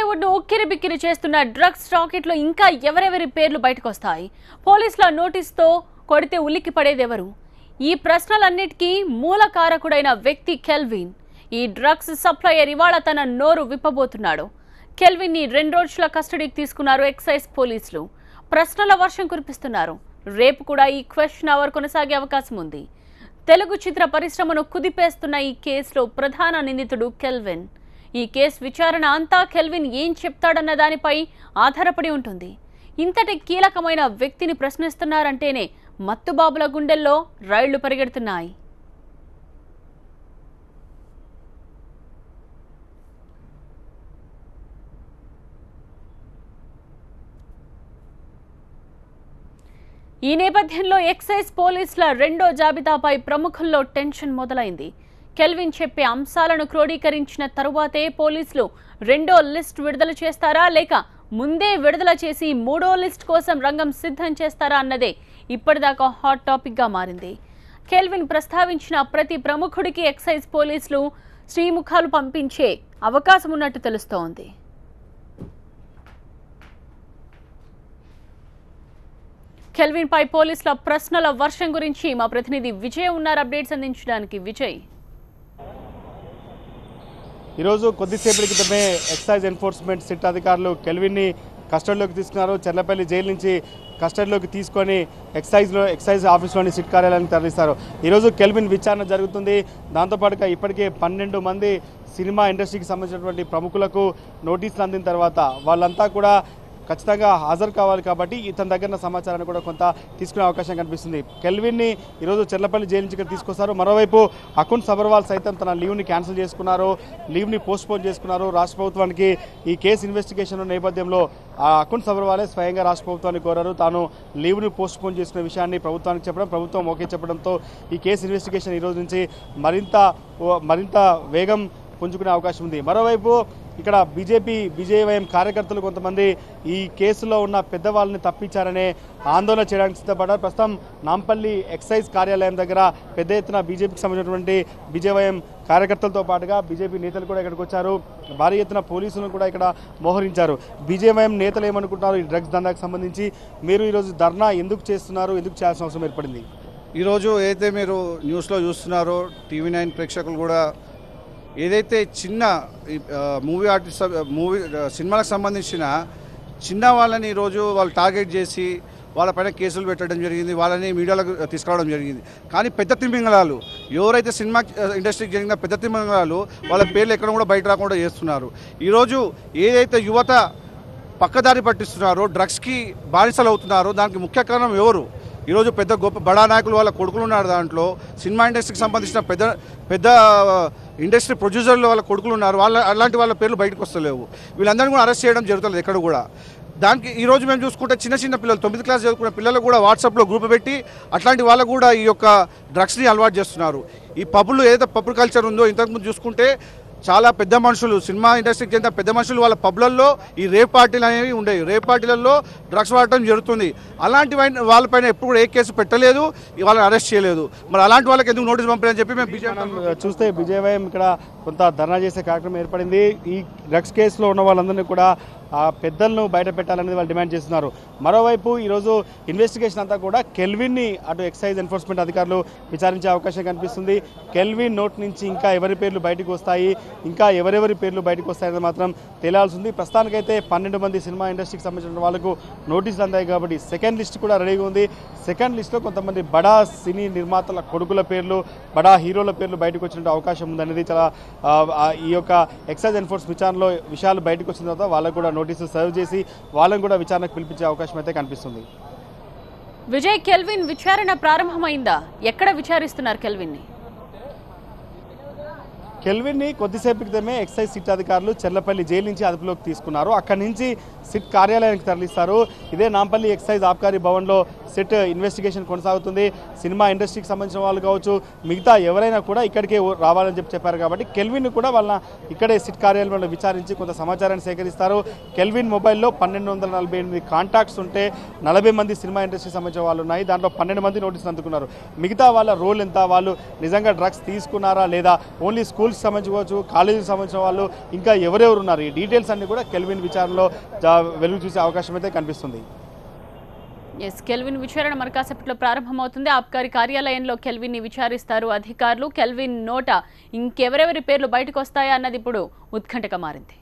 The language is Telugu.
టాలీవుడ్ ను ఉక్కిరిబిక్కిరి చేస్తున్న డ్రగ్స్ రాకెట్లో ఇంకా ఎవరెవరి పేర్లు బయటకు వస్తాయి? పోలీసుల నోటీస్తో కొడితే ఉలిక్కి పడేదెవరు? ఈ ప్రశ్నలన్నిటికీ మూల కారకుడైన వ్యక్తి కెల్విన్. ఈ డ్రగ్స్ సప్లయర్ ఇవాళ తన నోరు విప్పబోతున్నాడు. కెల్విన్ ని 2 రోజుల కస్టడీకి తీసుకున్నారు ఎక్సైజ్ పోలీసులు. ప్రశ్నల వర్షం కురిపిస్తున్నారు. రేపు కూడా ఈ క్వశ్చన్ అవర్ కొనసాగే అవకాశం ఉంది. తెలుగు చిత్ర పరిశ్రమను కుదిపేస్తున్న ఈ కేసులో ప్రధాన నిందితుడు కెల్విన్. ఈ కేసు విచారణ అంతా కెల్విన్ ఏం చెప్తాడన్న దానిపై ఆధారపడి ఉంటుంది. ఇంతటి కీలకమైన వ్యక్తిని ప్రశ్నిస్తున్నారంటేనే మత్తుబాబుల గుండెల్లో రైళ్లు పరిగెడుతున్నాయి. ఈ నేపథ్యంలో ఎక్సైజ్ పోలీసుల రెండో జాబితాపై ప్రముఖుల్లో టెన్షన్ మొదలైంది. కెల్విన్ చెప్పే అంశాలను క్రోడీకరించిన తరువాతే పోలీసులు రెండో లిస్ట్ విడుదల చేస్తారా, లేక ముందే విడుదల చేసి మూడో లిస్ట్ కోసం రంగం సిద్ధం చేస్తారా అన్నదే ఇప్పటిదాకా హాట్ టాపిక్ గా మారింది. కెల్విన్ ప్రస్తావించిన ప్రతి ప్రముఖుడికి ఎక్సైజ్ పోలీసులు శ్రీముఖాలు పంపించే అవకాశం ఉన్నట్టు తెలుస్తోంది. కెల్విన్ పై పోలీసుల ప్రశ్నల వర్షం గురించి మా ప్రతినిధి విజయ్ ఉన్నారు అప్డేట్స్ అందించడానికి. విజయ్, ఈరోజు కొద్దిసేపటి క్రితమే ఎక్సైజ్ ఎన్ఫోర్స్మెంట్ సిట్ అధికారులు కెల్విన్ని కస్టడీలోకి తీసుకున్నారు. చెర్లపల్లి జైలు నుంచి కస్టడీలోకి తీసుకొని ఎక్సైజ్ ఆఫీస్లోని సిట్ కార్యాలయానికి తరలిస్తారు. ఈరోజు కెల్విన్ విచారణ జరుగుతుంది. దాంతోపాటుగా ఇప్పటికే 12 మంది సినిమా ఇండస్ట్రీకి సంబంధించినటువంటి ప్రముఖులకు నోటీసులు అందిన తర్వాత వాళ్ళంతా కూడా ఖచ్చితంగా హాజరు కావాలి. కాబట్టి ఇతని దగ్గర సమాచారాన్ని కూడా కొంత తీసుకునే అవకాశం కనిపిస్తుంది. కెల్విన్ని ఈరోజు చెర్లపల్లి జైలు నుంచి ఇక్కడ తీసుకొస్తారు. మరోవైపు అకున్ సబర్వాల్ సైతం తన లీవ్ని క్యాన్సిల్ చేసుకున్నారు, లీవ్ని పోస్ట్పోన్ చేసుకున్నారు. రాష్ట్ర ప్రభుత్వానికి ఈ కేసు ఇన్వెస్టిగేషన్ నేపథ్యంలో అకున్ సబర్వాలే స్వయంగా రాష్ట్ర ప్రభుత్వాన్ని కోరారు. తాను లీవ్ని పోస్ట్పోన్ చేసుకునే విషయాన్ని ప్రభుత్వానికి చెప్పడం, ప్రభుత్వం ఓకే చెప్పడంతో ఈ కేసు ఇన్వెస్టిగేషన్ ఈరోజు నుంచి మరింత వేగం పుంజుకునే అవకాశం ఉంది. మరోవైపు ఇక్కడ బీజేవైఎం కార్యకర్తలు కొంతమంది ఈ కేసులో ఉన్న పెద్దవాళ్ళని తప్పించారనే ఆందోళన చేయడానికి సిద్ధపడ్డారు. ప్రస్తుతం నాంపల్లి ఎక్సైజ్ కార్యాలయం దగ్గర పెద్ద ఎత్తున బీజేపీకి సంబంధించినటువంటి బీజేవైఎం కార్యకర్తలతో పాటుగా బీజేపీ నేతలు కూడా ఇక్కడికి వచ్చారు. భారీ ఎత్తున పోలీసులను కూడా ఇక్కడ మోహరించారు. బీజేవైఎం నేతలు ఏమనుకుంటున్నారు ఈ డ్రగ్స్ దందాకు సంబంధించి? మీరు ఈరోజు ధర్నా ఎందుకు చేస్తున్నారు, ఎందుకు చేయాల్సిన అవసరం ఏర్పడింది? ఈరోజు ఏదైతే మీరు న్యూస్లో చూస్తున్నారో, TV9 ప్రేక్షకులు కూడా ఏదైతే చిన్న సినిమాలకు సంబంధించిన చిన్న వాళ్ళని ఈరోజు వాళ్ళు టార్గెట్ చేసి వాళ్ళపైన కేసులు పెట్టడం జరిగింది, వాళ్ళని మీడియాలోకి తీసుకురావడం జరిగింది. కానీ పెద్ద తిమింగళాలు ఎవరైతే సినిమా ఇండస్ట్రీకి జరిగిన పెద్ద తిమింగళాలు వాళ్ళ పేర్లు ఎక్కడ కూడా బయట రాకుండా చేస్తున్నారు. ఈరోజు ఏదైతే యువత పక్కదారి పట్టిస్తున్నారో, డ్రగ్స్కి బానిసలు అవుతున్నారో, దానికి ముఖ్య కారణం ఎవరు? ఈరోజు పెద్ద గొప్ప బడా నాయకులు వాళ్ళ కొడుకులు ఉన్నారు. దాంట్లో సినిమా ఇండస్ట్రీకి సంబంధించిన పెద్ద ఇండస్ట్రీ ప్రొడ్యూసర్లు వాళ్ళ కొడుకులు ఉన్నారు. అలాంటి వాళ్ళ పేర్లు బయటకు వస్తలేవు. వీళ్ళందరినీ కూడా అరెస్ట్ చేయడం జరుగుతుంది ఎక్కడ కూడా. దానికి ఈరోజు మేము చూసుకుంటే చిన్న పిల్లలు 9th క్లాస్ చదువుకున్న పిల్లలు కూడా వాట్సాప్లో గ్రూప్ పెట్టి అట్లాంటి వాళ్ళకు కూడా ఈ యొక్క డ్రగ్స్ని అలవాటు చేస్తున్నారు. ఈ పబ్బులు ఏదైతే పబ్ కల్చర్ ఉందో, ఇంతకుముందు చూసుకుంటే చాలా పెద్ద మనుషులు, సినిమా ఇండస్ట్రీకి చెందిన పెద్ద మనుషులు వాళ్ళ పబ్లలో ఈ రేప్ పార్టీలు అనేవి ఉండేవి. రేప్ పార్టీలలో డ్రగ్స్ వాడటం జరుగుతుంది. అలాంటి వాళ్ళపైన ఎప్పుడు కూడా ఏ కేసు పెట్టలేదు, వాళ్ళని అరెస్ట్ చేయలేదు. మరి అలాంటి వాళ్ళకి ఎందుకు నోటీస్ పంపారని చెప్పి మేము చూస్తే బీజేవైఎం ఇక్కడ కొంత ధర్నా చేసే కార్యక్రమం ఏర్పడింది. ఈ డ్రగ్స్ కేసులో ఉన్న వాళ్ళందరినీ కూడా పెద్దలను బయట పెట్టాలనేది వాళ్ళు డిమాండ్ చేస్తున్నారు. మరోవైపు ఈరోజు ఇన్వెస్టిగేషన్ అంతా కూడా కెల్విన్ని అటు ఎక్సైజ్ ఎన్ఫోర్స్మెంట్ అధికారులు విచారించే అవకాశం కనిపిస్తుంది. కెల్విన్ నోట్ నుంచి ఇంకా ఎవరి పేర్లు బయటకు వస్తాయి, ఇంకా ఎవరెవరి పేర్లు బయటకు వస్తాయనేది మాత్రం తేలాల్సి ఉంది. ప్రస్తుతానికైతే 12 మంది సినిమా ఇండస్ట్రీకి సంబంధించిన వాళ్ళకు నోటీసులు అందాయి కాబట్టి సెకండ్ లిస్ట్ కూడా రెడీగా ఉంది. సెకండ్ లిస్ట్లో కొంతమంది బడా సినీ నిర్మాతల కొడుకుల పేర్లు, బడా హీరోల పేర్లు బయటకు వచ్చిన అవకాశం ఉందనేది చాలా ఈ యొక్క ఎక్సైజ్ ఎన్ఫోర్స్ విచారణలో విషయాలు బయటకు వచ్చిన తర్వాత వాళ్ళకు కూడా నోటీసులు సర్వ్ చేసి వాళ్ళని కూడా విచారణకు పిలిపించే అవకాశం అయితే కనిపిస్తుంది. విజయ్, కెల్విన్ విచారణ ప్రారంభమైందా? ఎక్కడ విచారిస్తున్నారు కెల్విన్ని? కెల్విన్ని కొద్దిసేపు క్రితమే ఎక్సైజ్ సిట్ అధికారులు చెర్లపల్లి జైలు నుంచి అదుపులోకి తీసుకున్నారు. అక్కడి నుంచి సిట్ కార్యాలయానికి తరలిస్తారు. ఇదే నాంపల్లి ఎక్సైజ్ ఆబ్కారీ భవన్లో సిట్ ఇన్వెస్టిగేషన్ కొనసాగుతుంది. సినిమా ఇండస్ట్రీకి సంబంధించిన వాళ్ళు కావచ్చు, మిగతా ఎవరైనా కూడా ఇక్కడికే రావాలని చెప్పారు. కాబట్టి కెల్విన్ కూడా వాళ్ళ ఇక్కడే సిట్ కార్యాలయంలో విచారించి కొంత సమాచారాన్ని సేకరిస్తారు. కెల్విన్ మొబైల్లో 1248 కాంటాక్ట్స్ ఉంటే 40 మంది సినిమా ఇండస్ట్రీకి సంబంధించిన వాళ్ళు ఉన్నాయి. దాంట్లో 12 మంది నోటీసులు అందుకున్నారు. మిగతా వాళ్ళ రోల్ ఎంత, వాళ్ళు నిజంగా డ్రగ్స్ తీసుకున్నారా లేదా, ఓన్లీ స్కూల్ స్కూల్స్ సంబంధించుకోవచ్చు, కాలేజీకి సంబంధించిన వాళ్ళు ఇంకా ఎవరెవరు ఉన్నారు, ఈ డీటెయిల్స్ అన్ని కూడా కెల్విన్ విచారణలో వెలుగు చూసే అవకాశం అయితే కనిపిస్తుంది. ఎస్, కెల్విన్ విచారణ మరి కాసేపట్లో ప్రారంభమవుతుంది. ఆబ్కారీ కార్యాలయంలో కెల్విన్ ని విచారిస్తారు అధికారులు. కెల్విన్ నోట ఇంకెవరెవరి పేర్లు బయటకు వస్తాయా అన్నది ఇప్పుడు ఉత్కంఠగా మారింది.